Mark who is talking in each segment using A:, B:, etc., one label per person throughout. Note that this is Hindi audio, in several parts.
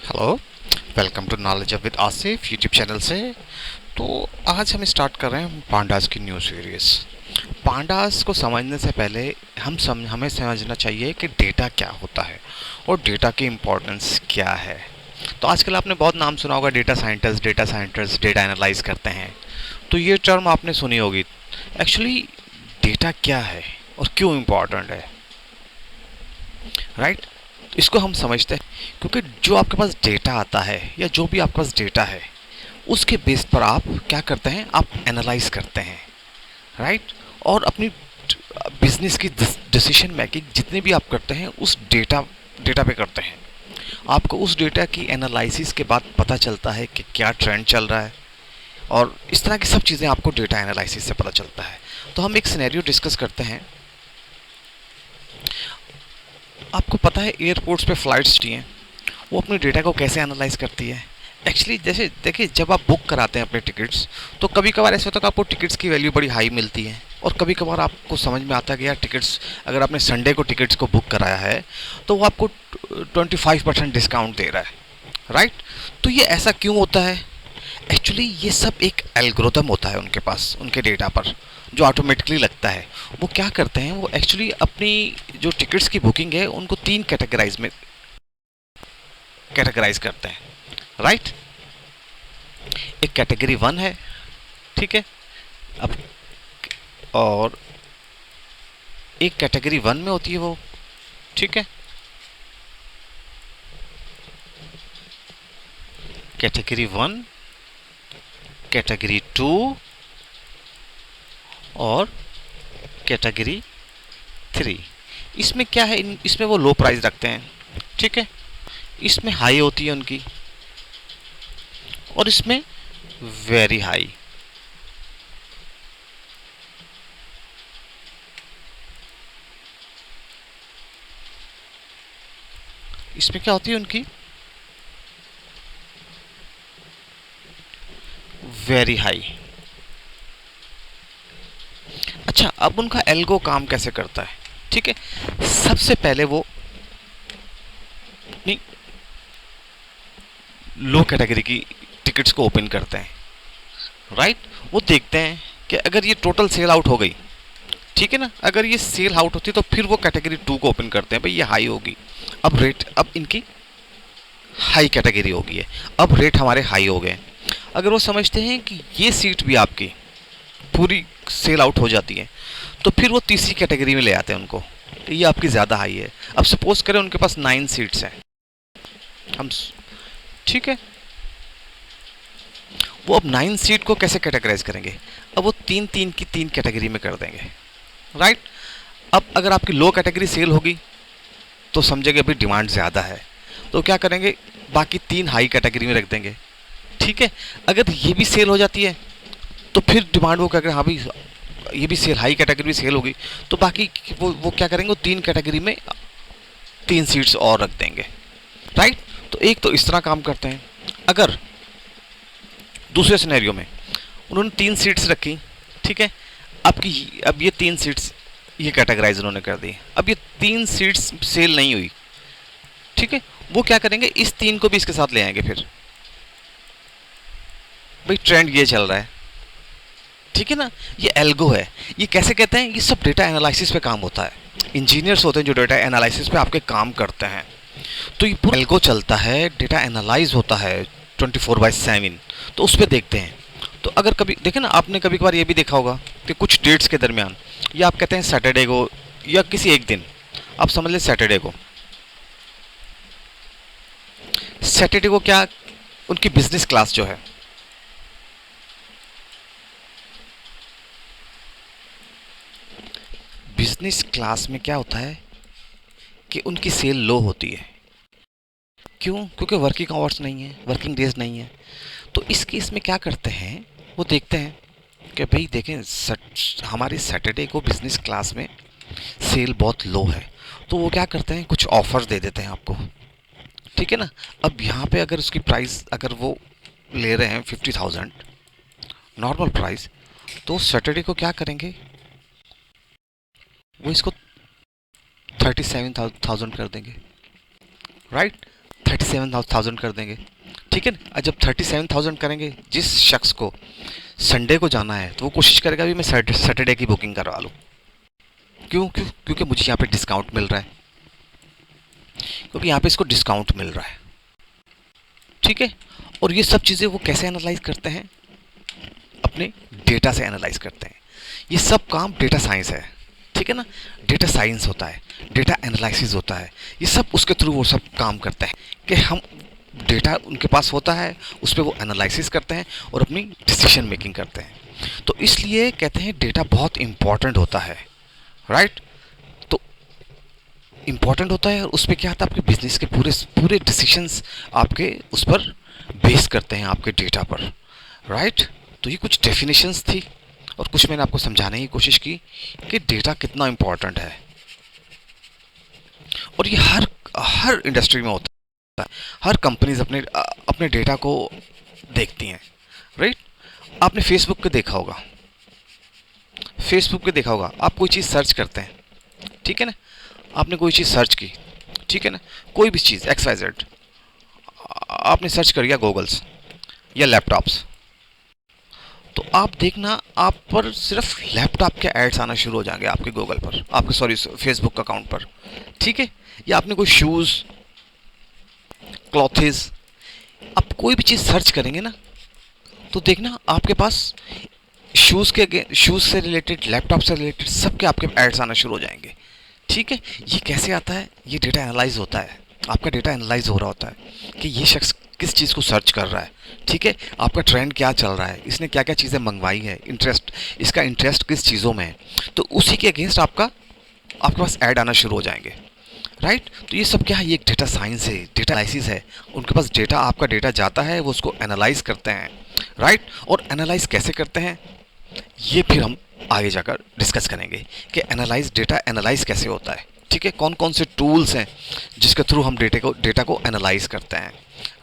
A: Hello. Welcome to knowledge of with Asif YouTube channel से। तो आज हम स्टार्ट कर रहे हैं पांडास की न्यू सीरीज़। पांडास को समझने से पहले हमें समझना चाहिए कि डेटा क्या होता है और डेटा की इम्पोर्टेंस क्या है। तो आजकल आपने बहुत नाम सुना होगा, डेटा साइंटिस्ट डेटा एनालाइज करते हैं। तो ये टर्म आपने सुनी होगी। एक्चुअली डेटा क्या है और क्यों इम्पोर्टेंट है, राइट? इसको हम समझते हैं क्योंकि जो आपके पास डेटा आता है या जो भी आपके पास डेटा है उसके बेस पर आप क्या करते हैं, आप एनालाइज करते हैं, राइट? और अपनी बिजनेस की डिसीजन मेकिंग जितने भी आप करते हैं उस डेटा पे करते हैं। आपको उस डेटा की एनालिसिस के बाद पता चलता है कि क्या ट्रेंड चल रहा है, और इस तरह की सब चीज़ें आपको डेटा एनालिसिस से पता चलता है। तो हम एक सिनेरियो डिस्कस करते हैं। आपको पता है एयरपोर्ट्स पे फ्लाइट्स होती हैं, वो अपने डेटा को कैसे एनालाइज करती है। एक्चुअली जैसे देखिए, जब आप बुक कराते हैं अपने टिकट्स, तो कभी कभार ऐसा होता है कि आपको टिकट्स की वैल्यू बड़ी हाई मिलती है, और कभी कभार आपको समझ में आता है कि यार टिकट्स, अगर आपने संडे को टिकट्स को बुक कराया है तो वो आपको 25% डिस्काउंट दे रहा है, राइट? तो ये ऐसा क्यों होता है? एक्चुअली ये सब एक एल्गोरिथम होता है उनके पास, उनके डेटा पर, जो ऑटोमेटिकली लगता है। वो क्या करते हैं, वो एक्चुअली अपनी जो टिकट्स की बुकिंग है उनको तीन कैटेगराइज करते हैं, राइट? एक कैटेगरी वन है, ठीक है। अब और एक कैटेगरी वन में होती है वो, ठीक है। कैटेगरी वन, कैटेगरी टू और कैटेगरी थ्री। इसमें क्या है, इसमें वो लो प्राइस रखते हैं, ठीक है। इसमें हाई होती है उनकी, और इसमें वेरी हाई। इसमें क्या होती है उनकी, वेरी हाई। अच्छा, अब उनका एल्गो काम कैसे करता है, ठीक है। सबसे पहले वो नहीं, लो कैटेगरी की टिकट्स को ओपन करते हैं, राइट? वो देखते हैं कि अगर ये टोटल सेल आउट हो गई, ठीक है ना, अगर ये सेल आउट होती है तो फिर वो कैटेगरी टू को ओपन करते हैं, भाई ये हाई होगी। अब रेट, अब इनकी हाई कैटेगरी हो गई है, अब रेट हमारे हाई हो गए। अगर वो समझते हैं कि ये सीट भी आपकी पूरी सेल आउट हो जाती है, तो फिर वो तीसरी कैटेगरी में ले आते हैं उनको, तो ये आपकी ज़्यादा हाई है। अब सपोज करें उनके पास 9 सीट्स हैं, हम, ठीक है। वो अब 9 सीट को कैसे कैटेगराइज करेंगे? अब वो तीन तीन की तीन कैटेगरी में कर देंगे, राइट? अब अगर आपकी लो कैटेगरी सेल होगी तो समझेंगे अभी डिमांड ज़्यादा है, तो क्या करेंगे, बाकी तीन हाई कैटेगरी में रख देंगे, ठीक है। अगर ये भी सेल हो जाती है तो फिर डिमांड वो क्या करें, हाँ भाई ये भी सेल, हाई कैटेगरी भी सेल होगी, तो बाकी वो क्या करेंगे, वो तीन कैटेगरी में तीन सीट्स और रख देंगे, राइट? तो एक तो इस तरह काम करते हैं। अगर दूसरे सिनेरियो में उन्होंने तीन सीट्स रखी, ठीक है, अब ये तीन सीट्स ये कैटेगराइज उन्होंने कर दी, अब ये तीन सीट्स सेल नहीं हुई, ठीक है। वो क्या करेंगे, इस तीन को भी इसके साथ ले आएंगे फिर, भाई ट्रेंड ये चल रहा है, ठीक है ना। ये एल्गो है। ये कैसे कहते हैं, ये सब डेटा एनालिसिस पे काम होता है। इंजीनियर्स होते हैं जो डेटा एनालिसिस पे आपके काम करते हैं। तो ये पूरा एल्गो चलता है, डेटा एनालाइज होता है 24/7। तो उस पर देखते हैं। तो अगर कभी देखें ना, आपने कभी कभार ये भी देखा होगा कि कुछ डेट्स के दरमियान, या आप कहते हैं सैटरडे को या किसी एक दिन, आप समझ लें सैटरडे को क्या, उनकी बिजनेस क्लास जो है, बिजनेस क्लास में क्या होता है कि उनकी सेल लो होती है। क्यों? क्योंकि वर्किंग आवर्स नहीं है, वर्किंग डेज नहीं है। तो इस केस में क्या करते हैं, वो देखते हैं कि भाई देखें, हमारी सैटरडे को बिजनेस क्लास में सेल बहुत लो है, तो वो क्या करते हैं, कुछ ऑफर्स दे देते हैं आपको, ठीक है ना। अब यहाँ पे अगर उसकी प्राइस, अगर वो ले रहे हैं 50,000 नॉर्मल प्राइस, तो सैटरडे को क्या करेंगे, वो इसको 37,000 कर देंगे, राइट? 37,000 कर देंगे, ठीक है ना। और जब 37,000 करेंगे, जिस शख्स को संडे को जाना है तो वो कोशिश करेगा भी मैं सैटरडे की बुकिंग करवा लूँ। क्यों क्यों क्योंकि मुझे यहाँ पे डिस्काउंट मिल रहा है, क्योंकि यहाँ पे इसको डिस्काउंट मिल रहा है, ठीक है। और ये सब चीज़ें वो कैसे एनालाइज करते हैं, अपने डेटा से एनालाइज करते हैं। ये सब काम डेटा साइंस है, ठीक है ना। डेटा साइंस होता है, डेटा एनालिसिस होता है, ये सब उसके थ्रू वो सब काम करते हैं कि हम डेटा उनके पास होता है, उस पर वो एनालिसिस करते हैं और अपनी डिसीजन मेकिंग करते हैं। तो इसलिए कहते हैं डेटा बहुत इंपॉर्टेंट होता है, राइट। तो इंपॉर्टेंट होता है और उस पर क्या आता है, आपके बिजनेस के पूरे पूरे डिसीजंस आपके उस पर बेस करते हैं, आपके डेटा पर, राइट। तो ये कुछ डेफिनेशंस थी और कुछ मैंने आपको समझाने की कोशिश की कि डेटा कितना इंपॉर्टेंट है। और ये हर हर इंडस्ट्री में होता है, हर कंपनीज अपने डेटा को देखती हैं, राइट। आपने फेसबुक पे देखा होगा, आप कोई चीज़ सर्च करते हैं, ठीक है ना। आपने कोई चीज़ सर्च की, ठीक है ना, कोई भी चीज़ XYZ आपने सर्च कर लिया गूगल्स या लैपटॉप्स, तो आप देखना आप पर सिर्फ लैपटॉप के एड्स आना शुरू हो जाएंगे आपके गूगल पर, आपके सॉरी फेसबुक अकाउंट पर, ठीक है। या आपने कोई शूज़, क्लॉथेस, आप कोई भी चीज़ सर्च करेंगे ना, तो देखना आपके पास शूज़ से रिलेटेड, लैपटॉप से रिलेटेड सबके आपके एड्स आना शुरू हो जाएंगे, ठीक है। ये कैसे आता है, ये डेटा एनालाइज होता है, आपका डेटा एनालाइज हो रहा होता है कि ये शख्स किस चीज़ को सर्च कर रहा है, ठीक है। आपका ट्रेंड क्या चल रहा है, इसने क्या क्या चीज़ें मंगवाई है, इसका इंटरेस्ट किस चीज़ों में है, तो उसी के अगेंस्ट आपके पास ऐड आना शुरू हो जाएंगे, राइट। तो ये सब क्या है, ये एक डेटा साइंस है, डेटा एनालिसिस है। उनके पास डेटा, आपका डेटा जाता है, वो उसको एनालाइज करते हैं, राइट। और एनालाइज कैसे करते हैं, ये फिर हम आगे जाकर डिस्कस करेंगे कि डेटा एनालाइज कैसे होता है, ठीक है। कौन कौन से टूल्स हैं जिसके थ्रू हम डेटा को एनालाइज करते हैं,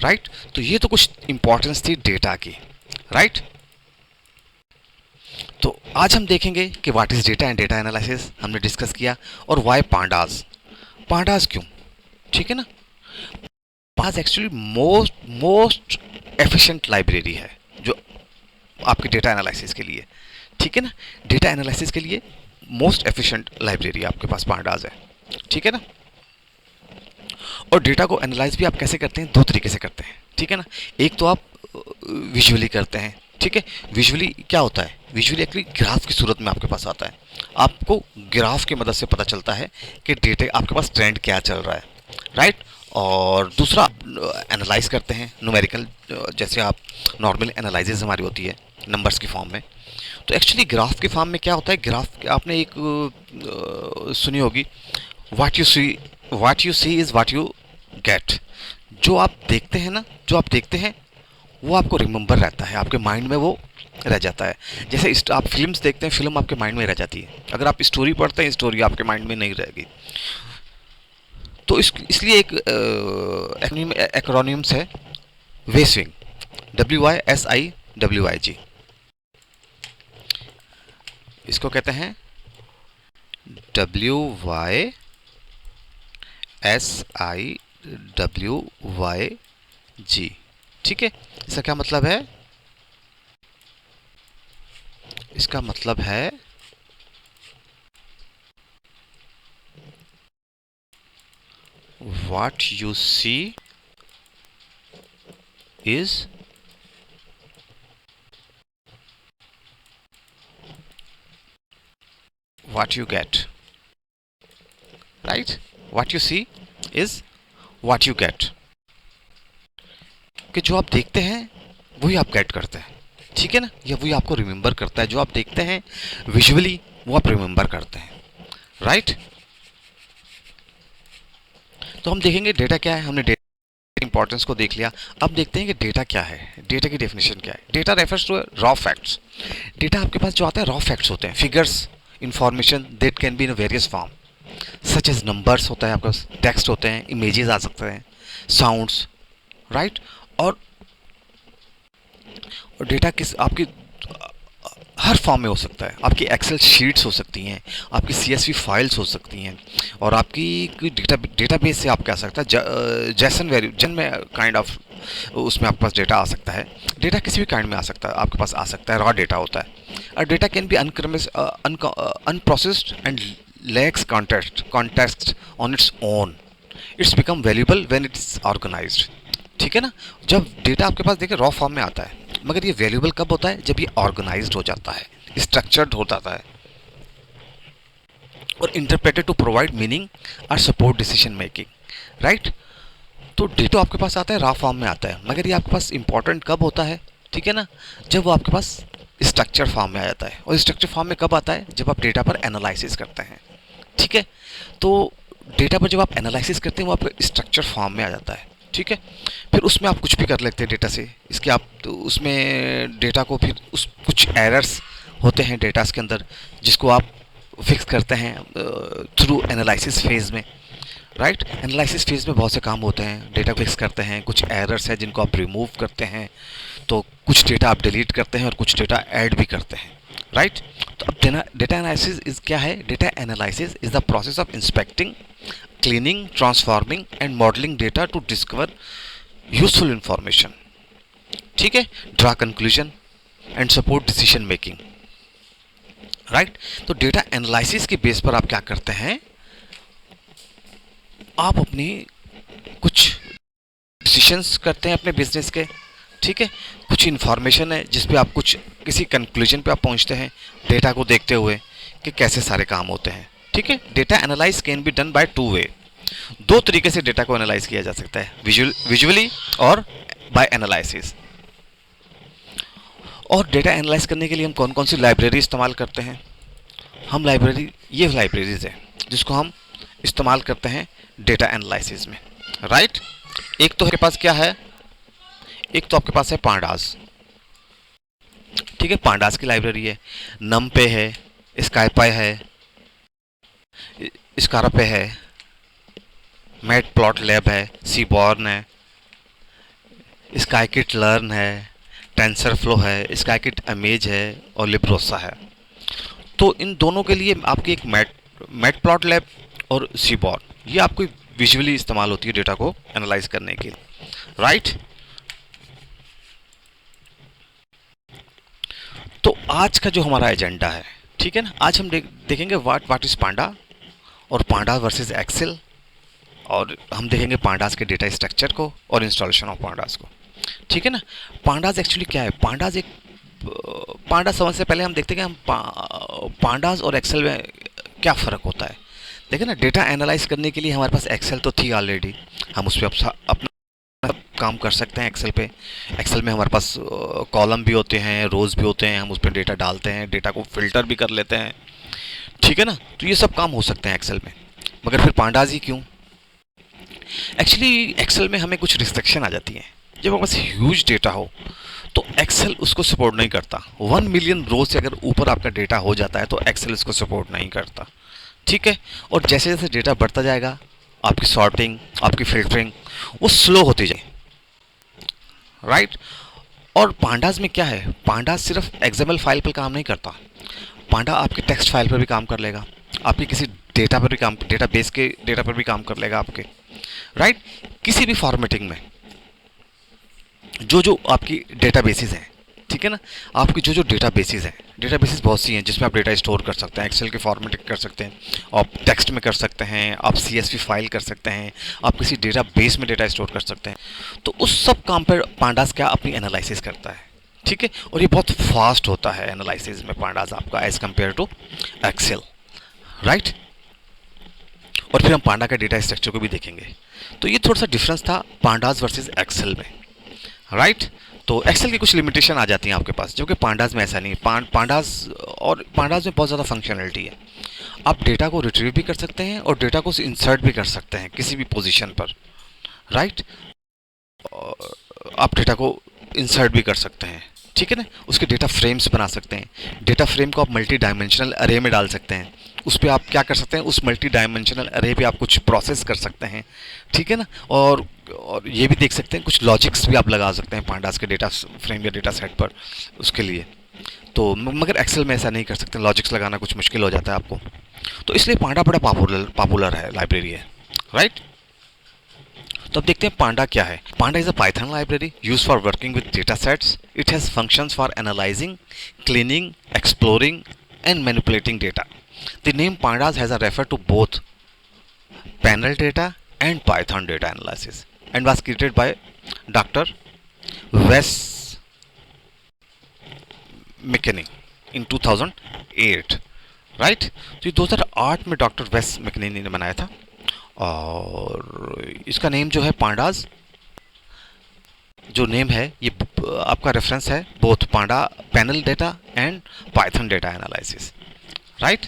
A: राइट। तो ये तो कुछ इंपॉर्टेंस थी डेटा की, राइट। तो आज हम देखेंगे कि what is data and data analysis हमने डिस्कस किया, और वाई पांडास क्यों, ठीक है ना। पास एक्चुअली मोस्ट एफिशिएंट लाइब्रेरी है जो आपके डेटा एनालिसिस के लिए, ठीक है ना। डेटा एनालिसिस के लिए मोस्ट एफिशिएंट लाइब्रेरी आपके पास पांडास है, ठीक है ना। और डेटा को एनालाइज भी आप कैसे करते हैं, दो तरीके से करते हैं, ठीक है ना। एक तो आप विजुअली करते हैं, ठीक है। विजुअली क्या होता है, विजुअली एक्चुअली ग्राफ की सूरत में आपके पास आता है, आपको ग्राफ की मदद से पता चलता है कि डेटा आपके पास ट्रेंड क्या चल रहा है, राइट। और दूसरा एनालाइज करते हैं न्यूमेरिकल, जैसे आप नॉर्मल एनालिसिस हमारी होती है नंबर्स की फॉर्म में। तो एक्चुअली ग्राफ के फॉर्म में क्या होता है, ग्राफ आपने एक सुनी होगी, what you see is what you get. जो आप देखते हैं ना, वो आपको रिमेंबर रहता है, आपके माइंड में वो रह जाता है। जैसे आप फिल्म्स देखते हैं, फिल्म आपके माइंड में रह जाती है। अगर आप स्टोरी पढ़ते हैं, स्टोरी आपके माइंड में नहीं रहेगी। तो इसलिए एक एक्रोनिम्स है वेस्विंग, WYSIWIG, इसको कहते हैं WYSIWYG, ठीक है। इसका क्या मतलब है, इसका मतलब है what you see is what you get, right। what you see is what you get, कि जो आप देखते हैं वही आप गेट करते हैं, ठीक है ना। या वही आपको रिमेंबर करता है, जो आप देखते हैं विजुअली वो आप रिमेंबर करते हैं, राइट। तो हम देखेंगे डेटा क्या है, हमने डेटा इंपॉर्टेंस को देख लिया। अब देखते हैं कि डेटा क्या है, डेटा की डेफिनेशन क्या है। Data refers to raw facts. Data आपके पास जो आता है रॉ फैक्ट्स होते हैं, figures, information that can be in various form, such as numbers होता है आपके पास, टेक्स्ट होते हैं, इमेजेस आ सकते हैं, साउंड्स, राइट। और डेटा किस आपकी हर फॉर्म में हो सकता है। आपकी एक्सेल शीट्स हो सकती हैं, आपकी CSV फाइल्स हो सकती हैं, और आपकी कोई डेटाबेस से आप कह सकते हैं जैसन वैल्यू जन में काइंड ऑफ उसमें आपके पास डेटा आ सकता है। डेटा किसी भी काइंड में आ सकता है, आपके पास आ सकता है, रॉ डेटा होता है। और data can be unprocessed and lacks context on its own. It's become valuable when it's organized. ठीक है ना। जब डेटा आपके पास देखिए रॉ फॉर्म में आता है, मगर ये वैल्यूएबल कब होता है? जब ये ऑर्गेनाइज्ड हो जाता है, स्ट्रक्चर्ड हो जाता है, और इंटरप्रेटेड टू प्रोवाइड मीनिंग और सपोर्ट डिसीजन मेकिंग, राइट। तो डेटा आपके पास आता है, रॉ फॉर्म में आता है, मगर ये आपके पास इंपॉर्टेंट कब होता है? ठीक है ना, जब वो आपके पास स्ट्रक्चर फॉर्म में आ जाता है। और स्ट्रक्चर फॉर्म में कब आता है? जब आप डेटा पर एनालिसिस करते हैं। ठीक है, तो डेटा पर जब आप एनालिसिस करते हैं वो आपका स्ट्रक्चर फॉर्म में आ जाता है। ठीक है, फिर उसमें आप कुछ भी कर लेते हैं डेटा से। इसके आप तो उसमें डेटा को फिर उस कुछ एरर्स होते हैं डेटास के अंदर, जिसको आप फिक्स करते हैं थ्रू एनालिसिस फेज़ में, राइट। एनालिसिस फेज़ में बहुत से काम होते हैं, डेटा फिक्स करते हैं, कुछ एरर्स हैं जिनको आप रिमूव करते हैं, तो कुछ डेटा आप डिलीट करते हैं और कुछ डेटा ऐड भी करते हैं, राइट। तो अब डेटा एनालिसिस इज क्या है? Data analysis is the process of inspecting, cleaning, transforming and modelling data to discover useful information. ठीक है, draw conclusion and support decision making, right. तो डेटा एनालिसिस के बेस पर आप क्या करते हैं? आप अपनी कुछ डिसीजंस करते हैं अपने बिजनेस के। ठीक है, कुछ इन्फॉर्मेशन है जिस पे आप कुछ किसी कंक्लूजन पे आप पहुंचते हैं डेटा को देखते हुए कि कैसे सारे काम होते हैं। ठीक है, data analyse can be done by two way. दो तरीके से डेटा को एनालाइज किया जा सकता है, विजुअली और बाय एनालिसिस। और डेटा एनालाइज करने के लिए हम कौन कौन सी लाइब्रेरी इस्तेमाल करते हैं? हम ये लाइब्रेरीज है जिसको हम इस्तेमाल करते हैं डेटा एनालिसिस में, राइट। एक तो आपके पास क्या है? एक तो आपके पास है पांडास। ठीक है, पांडास की लाइब्रेरी है, नमपे है, स्काईपाई है, स्कारपे है, मैटप्लॉटलिब है, सीबॉर्न है, स्काईकिट लर्न है, टेंसरफ्लो है, स्काईकिट इमेज है और लिब्रोसा है। तो इन दोनों के लिए आपकी एक मैटप्लॉटलिब और सीबॉर्न, ये आपको विजुअली इस्तेमाल होती है डेटा को एनालाइज करने के लिए, राइट। तो आज का जो हमारा एजेंडा है, ठीक है ना, आज हम देखेंगे व्हाट इज पांडा और पांडा वर्सेस एक्सेल, और हम देखेंगे पांडास के डेटा स्ट्रक्चर को और इंस्टॉलेशन ऑफ पांडास को। ठीक है ना। पांडास एक्चुअली क्या है? पांडास समझने से पहले हम देखते हैं कि हम पांडास और एक्सेल में क्या फ़र्क होता है। देखिए ना, डेटा एनालाइज करने के लिए हमारे पास एक्सेल तो थी ऑलरेडी, हम उस पर अपना काम कर सकते हैं एक्सेल पे। एक्सेल में हमारे पास कॉलम भी होते हैं, रोज़ भी होते हैं, हम उस पर डेटा डालते हैं, डेटा को फिल्टर भी कर लेते हैं। ठीक है ना, तो ये सब काम हो सकते हैं एक्सेल में, मगर फिर पांडास ही क्यों? एक्चुअली एक्सेल में हमें कुछ रिस्ट्रिक्शन आ जाती हैं। जब हमारे पास ह्यूज डेटा हो तो एक्सेल उसको सपोर्ट नहीं करता। 1 मिलियन रो से अगर ऊपर आपका डेटा हो जाता है तो एक्सेल उसको सपोर्ट नहीं करता। ठीक है, और जैसे जैसे डेटा बढ़ता जाएगा आपकी सॉर्टिंग, आपकी फिल्टरिंग वो स्लो होती जाए, राइट। और पांडास में क्या है? पांडास सिर्फ एक्सएमएल फाइल पर काम नहीं करता, पांडा आपकी टेक्स्ट फाइल पर भी काम कर लेगा, आपकी किसी डेटा पर भी काम, डेटाबेस के डेटा पर भी काम कर लेगा आपके, राइट। किसी भी फॉर्मेटिंग में जो आपकी डेटाबेसेस हैं, ठीक है ना, आपकी जो डेटाबेसेस हैं, डेटाबेसेस बहुत सी हैं जिसमें आप डेटा स्टोर कर सकते हैं, एक्सेल के फॉर्मेटिंग कर सकते हैं, आप टेक्स्ट में कर सकते हैं, आप CSV फाइल कर सकते हैं, आप किसी डेटाबेस में डेटा स्टोर कर सकते हैं। तो उस सब काम पर पांडास क्या अपनी एनालिसिस करता है। ठीक है, और ये बहुत फास्ट होता है एनालिसिस में पांडास आपका as compare to Excel, right. और फिर हम पांडा का डेटा स्ट्रक्चर को भी देखेंगे। तो ये थोड़ा सा डिफरेंस था पांडास वर्सेस एक्सेल में, राइट। तो एक्सेल की कुछ लिमिटेशन आ जाती हैं आपके पास, जो कि पांडास में ऐसा नहीं है। पांडास में बहुत ज़्यादा फंक्शनलिटी है। आप डेटा को रिट्रीव भी कर सकते हैं और डेटा को इंसर्ट भी कर सकते हैं किसी भी पोजीशन पर, राइट। आप डेटा को इंसर्ट भी कर सकते हैं, ठीक है ना। उसके डेटा फ्रेम्स बना सकते हैं, डेटा फ्रेम को आप मल्टी डायमेंशनल अरे में डाल सकते हैं। उस पर आप क्या कर सकते हैं? उस मल्टी डायमेंशनल अरे पे आप कुछ प्रोसेस कर सकते हैं, ठीक है ना। और ये भी देख सकते हैं कुछ लॉजिक्स भी आप लगा सकते हैं पांडास के डेटा फ्रेम या डेटा सेट पर उसके लिए, तो मगर एक्सेल में ऐसा नहीं कर सकते, लॉजिक्स लगाना कुछ मुश्किल हो जाता है आपको, तो इसलिए पांडा बड़ा पॉपुलर है, लाइब्रेरी है, राइट। तो अब देखते हैं पांडा क्या है। Panda is a Python library use for working with data sets. It has functions for analyzing, cleaning, exploring and manipulating data. The name pandas has a refer to both panel data and Python data analysis and was created by Dr. Wes McKinney in 2008, right. तो ये 2008 में डॉक्टर वेस मैकनिनी ने बनाया था और इसका नेम जो है पांडाज, जो नेम है ये आपका रेफरेंस है both Panda panel data and Python data analysis, right.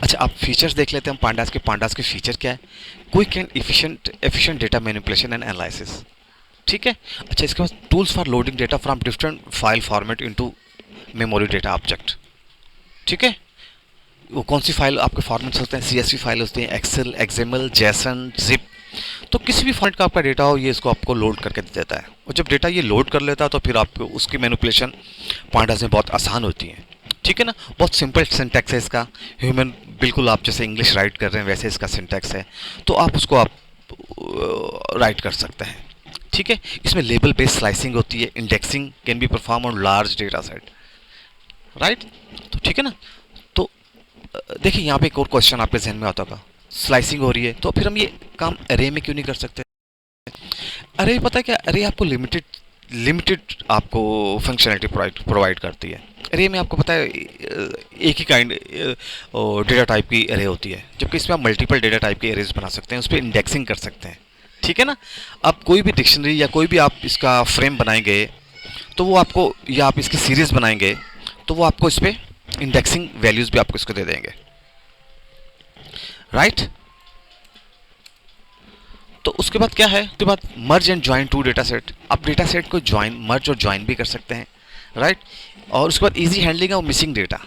A: अच्छा, आप फीचर्स देख लेते हैं हम पांडास के फीचर क्या है। Quick and efficient data manipulation and analysis, ठीक है। अच्छा, इसके बाद tools for loading data from different file format into memory data object, ठीक है। वो कौन सी फाइल आपके फॉर्मेट्स होते हैं, CSV फाइल होती हैं, एक्सेल, एक्सएमएल, जेसन, जिप, तो किसी भी फॉर्मेट का आपका डेटा हो ये इसको आपको लोड करके दे देता है। और जब डेटा ये लोड कर लेता है तो फिर आपको उसकी मैनिपुलेशन पांडास में बहुत आसान होती है, ठीक है ना। बहुत सिंपल सिंटैक्स है इसका, ह्यूमन, बिल्कुल आप जैसे इंग्लिश राइट कर रहे हैं वैसे इसका सिंटैक्स है, तो आप उसको आप राइट कर सकते हैं, ठीक है। इसमें लेबल बेस्ड स्लाइसिंग होती है, indexing can be perform on large data set, right. तो ठीक है ना। तो देखिए यहाँ पे एक और क्वेश्चन आपके जहन में आता होगा, स्लाइसिंग हो रही है तो फिर हम ये काम अरे में क्यों नहीं कर सकते। अरे पता है क्या, अरे आपको लिमिटेड आपको फंक्शनलिटी प्रोवाइड करती है। अरे में आपको पता है एक ही काइंड डेटा टाइप की अरे होती है, जबकि इसमें आप मल्टीपल डेटा टाइप के अरेज बना सकते हैं, उस पर इंडेक्सिंग कर सकते हैं, ठीक है ना। आप कोई भी डिक्शनरी या कोई भी आप इसका फ्रेम बनाएंगे तो वो आपको, या आप इसकी सीरीज बनाएंगे तो वो आपको इस पर इंडेक्सिंग वैल्यूज भी आपको इसको दे देंगे, राइट। तो उसके बाद क्या है, उसके बाद merge and join to data set. आप डेटा सेट को मर्ज और ज्वाइन भी कर सकते हैं, राइट। और उसके बाद इजी हैंडलिंग है वो मिसिंग डेटा।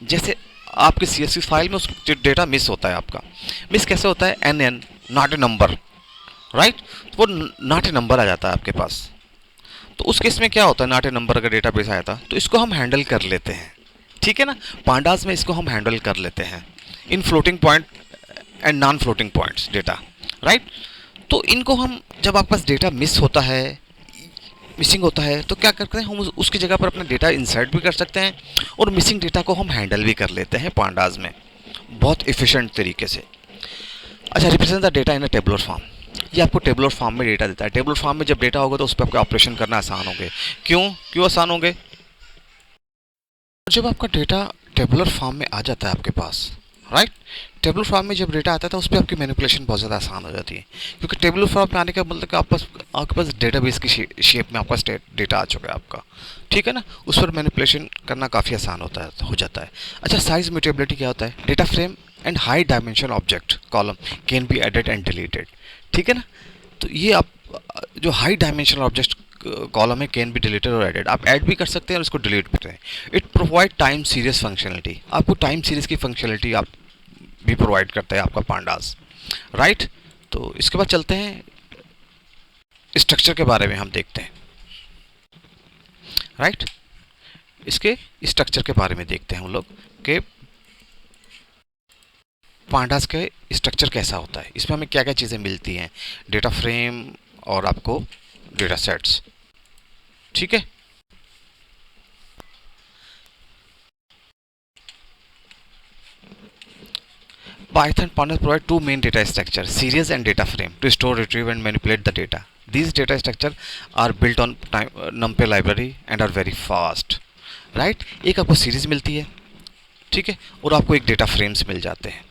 A: जैसे आपके CSV फाइल में उस डेटा मिस होता है, आपका मिस कैसे होता है, NN not a number, right. वो नॉट ए नंबर आ जाता है आपके पास। तो उस केस में क्या होता है, नॉट ए नंबर अगर डेटा बेस आया था तो इसको हम हैंडल कर लेते हैं, ठीक है ना। पांडास में इसको हम हैंडल कर लेते हैं in floating point and non floating points data, right. तो इनको हम, जब आपके पास डेटा मिसिंग होता है तो क्या करते हैं, हम उसकी जगह पर अपना डेटा इंसर्ट भी कर सकते हैं और मिसिंग डेटा को हम हैंडल भी कर लेते हैं पांडास में बहुत एफिशिएंट तरीके से। अच्छा, represent the data in a tabular form. ये आपको टेबुलर फॉर्म में डेटा देता है। टेबुलर फॉर्म में जब डेटा होगा तो उस पर आपके ऑपरेशन करना आसान होंगे। क्यों आसान होंगे, जब आपका डेटा टेबुलर फॉर्म में आ जाता है आपके पास, राइट। टेबुलर फॉर्म में जब डेटा आता है तो उस पर आपकी मैनिपुलेशन बहुत ज़्यादा आसान हो जाती है, क्योंकि टेबुलर फॉर्म में आने का मतलब कि आपके पास डेटाबेस की शेप में आपका डेटा आ चुका है आपका, ठीक है ना। उस पर मैनिपुलेशन करना काफ़ी आसान हो जाता है। अच्छा, साइज म्यूटेबिलिटी क्या होता है, data frame and high dimension object column can be added and deleted, ठीक है ना। तो ये आप जो हाई डायमेंशनल ऑब्जेक्ट कॉलम है कैन बी डिलीटेड और एडेड, आप ऐड भी कर सकते हैं और इसको डिलीट भी करें। It provide time series functionality, आपको टाइम सीरीज की फंक्शनलिटी आप भी प्रोवाइड करता है आपका पांडास, राइट। तो इसके बाद चलते हैं स्ट्रक्चर के बारे में हम देखते हैं, राइट। इसके स्ट्रक्चर के बारे में देखते हैं हम लोग कि पांडास के स्ट्रक्चर कैसा होता है, इसमें हमें क्या क्या चीज़ें मिलती हैं, डेटा फ्रेम और आपको डेटा सेट्स, ठीक है। Python pandas provide two main data structures, series and data frame, to store, retrieve and manipulate the data. These data structure are built on NumPy library and are very fast, right? एक आपको सीरीज मिलती है, ठीक है, और आपको एक डेटा फ्रेम्स मिल जाते हैं,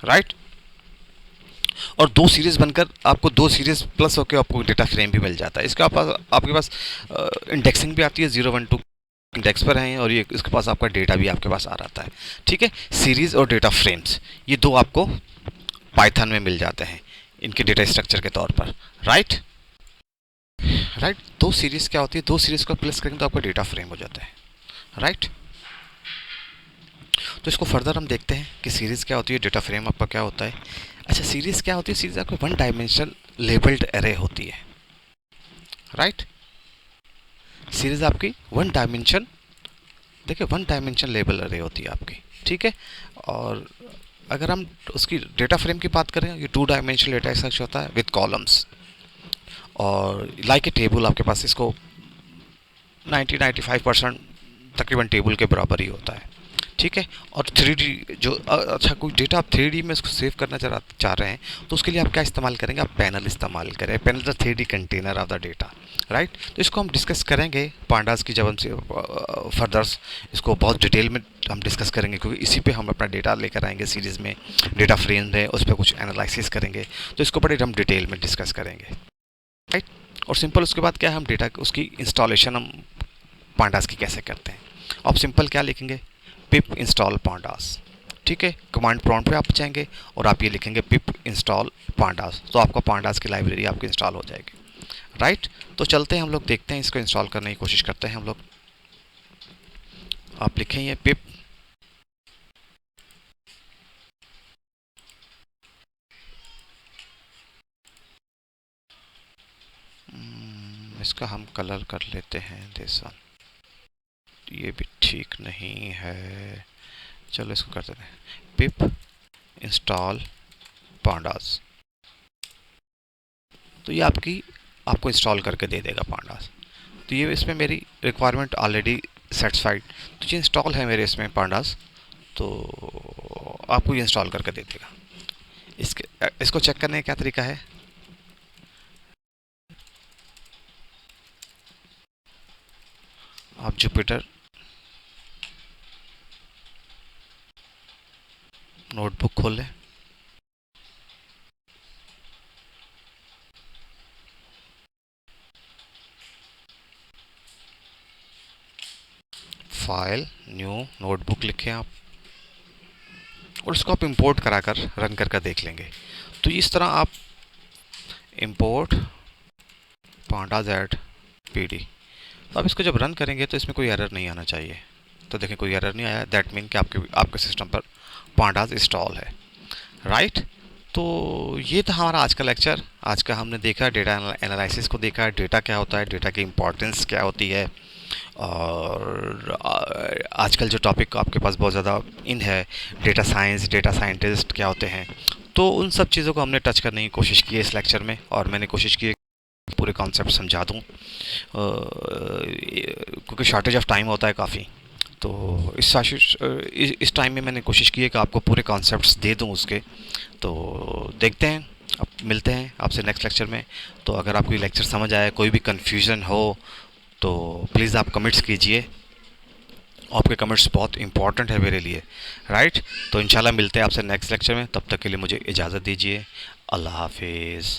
A: राइट। और दो सीरीज बनकर आपको दो सीरीज प्लस होकर आपको डेटा फ्रेम भी मिल जाता है। इसका आपके पास इंडेक्सिंग भी आती है, 0 1 2 इंडेक्स पर हैं, और ये इसके पास आपका डेटा भी आपके पास आ रहा है, ठीक है। सीरीज और डेटा फ्रेम्स ये दो आपको पाइथन में मिल जाते हैं इनके डेटा स्ट्रक्चर के तौर पर, राइट। दो सीरीज क्या होती है, दो सीरीज को प्लस करेंगे तो आपका डेटा फ्रेम हो जाता है, राइट। तो इसको फर्दर हम देखते हैं कि सीरीज क्या होती है, डेटा फ्रेम आपका क्या होता है। अच्छा, सीरीज क्या होती है, सीरीज आपको वन डायमेंशनल लेबल्ड एरे होती है, राइट। सीरीज आपकी वन डायमेंशन, देखिए वन डायमेंशन लेबल अरे होती है आपकी, ठीक है। और अगर हम उसकी डेटा फ्रेम की बात करें, ये टू डायमेंशनल डेटा स्ट्रक्चर होता है विद कॉलम्स, और लाइक ए टेबल आपके पास इसको 90-95% तकरीबन टेबल के बराबर ही होता है, ठीक है। और 3D जो अच्छा कोई डेटा आप 3D में इसको सेव करना चाह रहे हैं, तो उसके लिए आप क्या इस्तेमाल करेंगे, आप पैनल इस्तेमाल करें। Panel the 3D container of the data, right. तो इसको हम डिस्कस करेंगे पांडास की, जब हमसे फर्दर्स इसको बहुत डिटेल में हम डिस्कस करेंगे, क्योंकि इसी पे हम अपना डेटा लेकर आएंगे सीरीज़ में, डेटा फ्रेम है उस पर कुछ एनालिसिस करेंगे, तो इसको बड़े हम डिटेल में डिस्कस करेंगे, राइट। और सिंपल उसके बाद क्या है, हम डेटा उसकी इंस्टॉलेशन हम पांडास की कैसे करते हैं। आप सिंपल क्या लिखेंगे, पिप इंस्टॉल पांडास, ठीक है। कमांड प्रॉम्प्ट पे आप जाएंगे और आप ये लिखेंगे पिप इंस्टॉल पांडास, तो आपका पांडास की लाइब्रेरी आपकी इंस्टॉल हो जाएगी, राइट। तो चलते हैं हम लोग, देखते हैं इसको इंस्टॉल करने की कोशिश करते हैं हम लोग। आप लिखें ये पिप इसका हम कलर कर लेते हैं जैसा, ये भी ठीक नहीं है, चलो इसको कर देते हैं पिप इंस्टॉल पांडास। तो ये आपको इंस्टॉल करके दे देगा पांडास। तो ये इसमें मेरी रिक्वायरमेंट ऑलरेडी सेटिस्फाइड, तो ये इंस्टॉल है मेरे इसमें पांडास, तो आपको ये इंस्टॉल करके दे देगा। इसको चेक करने का क्या तरीका है, आप जुपिटर नोटबुक खोल लें, फाइल न्यू नोटबुक लिखें आप, और उसको आप इंपोर्ट कराकर रन कर देख लेंगे। तो इस तरह आप इंपोर्ट पांडास एट पीडी, तो आप इसको जब रन करेंगे तो इसमें कोई एरर नहीं आना चाहिए। तो देखें कोई एरर नहीं आया, दैट मीन कि आपके सिस्टम पर पांडास इंस्टॉल है, राइट। तो ये था हमारा आज का लेक्चर। आज का हमने देखा डेटा एनालिसिस को, देखा डेटा क्या होता है, डेटा की इंपॉर्टेंस क्या होती है, और आजकल जो टॉपिक आपके पास बहुत ज़्यादा इन है, डेटा साइंस, डेटा साइंटिस्ट क्या होते हैं, तो उन सब चीज़ों को हमने टच करने की कोशिश की है इस लेक्चर में, और मैंने कोशिश की है पूरे कॉन्सेप्ट समझा दूँ, क्योंकि शॉर्टेज ऑफ टाइम होता है काफ़ी। तो इस टाइम में मैंने कोशिश की है कि आपको पूरे कॉन्सेप्ट्स दे दूं उसके। तो देखते हैं, अब मिलते हैं आपसे नेक्स्ट लेक्चर में। तो अगर आपको ये लेक्चर समझ आया, कोई भी कन्फ्यूज़न हो, तो प्लीज़ आप कमेंट्स कीजिए, आपके कमेंट्स बहुत इंपॉर्टेंट है मेरे लिए, राइट। तो इंशाल्लाह मिलते हैं आपसे नेक्स्ट लेक्चर में, तब तक के लिए मुझे इजाज़त दीजिए, अल्लाह हाफिज़।